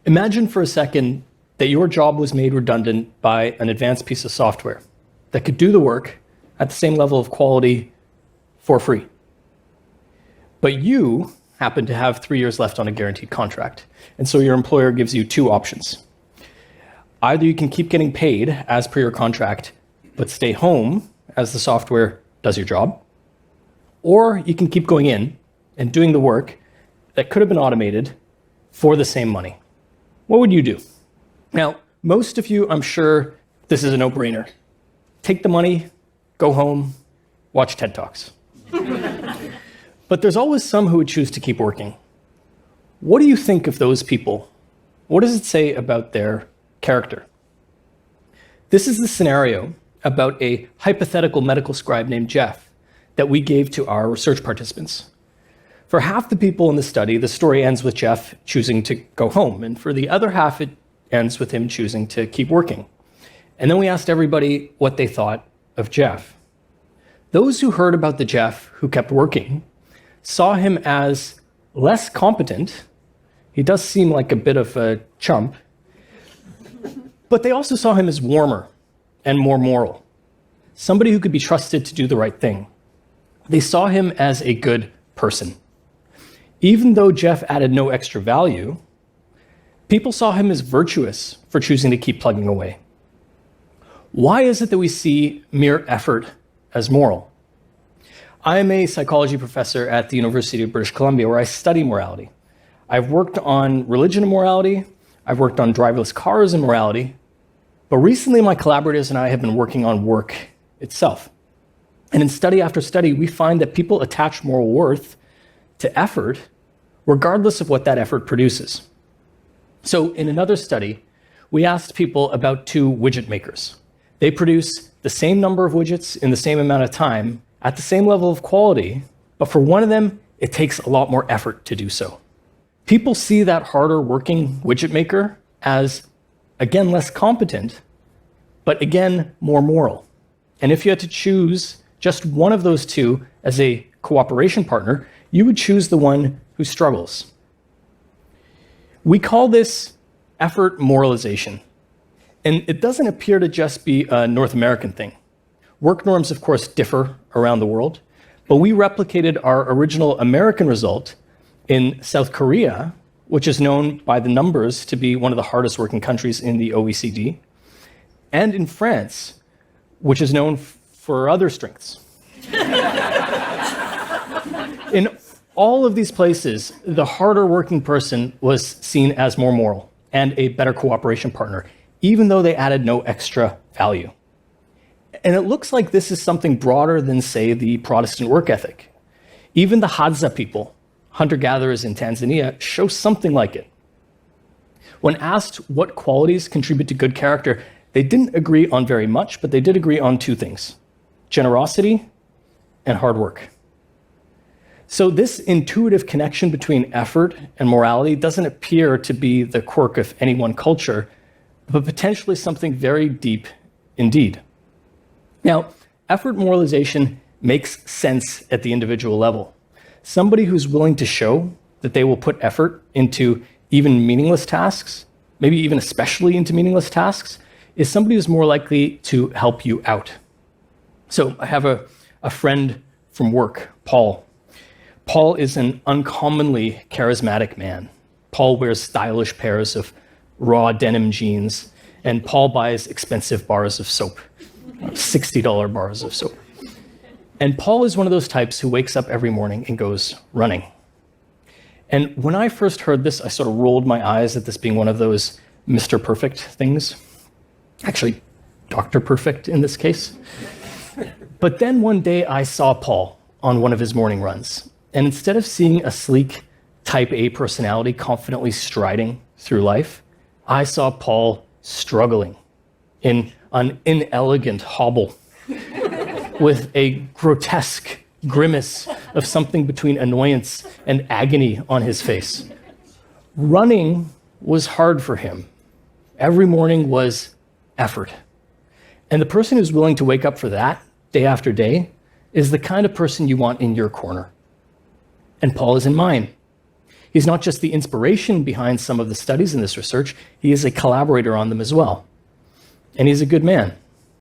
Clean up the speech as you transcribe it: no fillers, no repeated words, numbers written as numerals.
Imagine for a second that your job was made redundant by an advanced piece of software that could do the work at the same level of quality for free. But you happen to have 3 years left on a guaranteed contract, and so your employer gives you two options. Either you can keep getting paid as per your contract, but stay home as the software does your job, or you can keep going in and doing the work that could have been automated for the same money. What would you do? Now, most of you, I'm sure this is a no-brainer. Take the money, go home, watch TED Talks. But there's always some who would choose to keep working. What do you think of those people? What does it say about their character? This is the scenario about a hypothetical medical scribe named Jeff that we gave to our research participants. For half the people in the study, the story ends with Jeff choosing to go home, and for the other half, it ends with him choosing to keep working. And then we asked everybody what they thought of Jeff. Those who heard about the Jeff who kept working saw him as less competent. He does seem like a bit of a chump, but they also saw him as warmer and more moral, somebody who could be trusted to do the right thing. They saw him as a good person. Even though Jeff added no extra value, people saw him as virtuous for choosing to keep plugging away. Why is it that we see mere effort as moral? I am a psychology professor at the University of British Columbia, where I study morality. I've worked on religion and morality. I've worked on driverless cars and morality. But recently, my collaborators and I have been working on work itself. And in study after study, we find that people attach moral worth to effort, regardless of what that effort produces. So in another study, we asked people about two widget makers. They produce the same number of widgets in the same amount of time at the same level of quality, but for one of them, it takes a lot more effort to do so. People see that harder working widget maker as, again, less competent, but again, more moral. And if you had to choose just one of those two as a cooperation partner, you would choose the one who struggles. We call this effort moralization. And it doesn't appear to just be a North American thing. Work norms, of course, differ around the world, but we replicated our original American result in South Korea, which is known by the numbers to be one of the hardest working countries in the OECD, and in France, which is known for other strengths. In all of these places, the harder working person was seen as more moral and a better cooperation partner, even though they added no extra value. And it looks like this is something broader than, say, the Protestant work ethic. Even the Hadza people, hunter-gatherers in Tanzania, show something like it. When asked what qualities contribute to good character, they didn't agree on very much, but they did agree on two things: generosity and hard work. So this intuitive connection between effort and morality doesn't appear to be the quirk of any one culture, but potentially something very deep indeed. Now, effort moralization makes sense at the individual level. Somebody who's willing to show that they will put effort into even meaningless tasks, maybe even especially into meaningless tasks, is somebody who's more likely to help you out. So I have a friend from work, Paul. Paul is an uncommonly charismatic man. Paul wears stylish pairs of raw denim jeans, and Paul buys expensive bars of soap, $60 bars of soap. And Paul is one of those types who wakes up every morning and goes running. And when I first heard this, I sort of rolled my eyes at this being one of those Mr. Perfect things. Actually, Dr. Perfect in this case. But then one day I saw Paul on one of his morning runs. And instead of seeing a sleek type A personality confidently striding through life, I saw Paul struggling in an inelegant hobble with a grotesque grimace of something between annoyance and agony on his face. Running was hard for him. Every morning was effort. And the person who's willing to wake up for that day after day is the kind of person you want in your corner. And Paul is in mine. He's not just the inspiration behind some of the studies in this research, he is a collaborator on them as well. And he's a good man.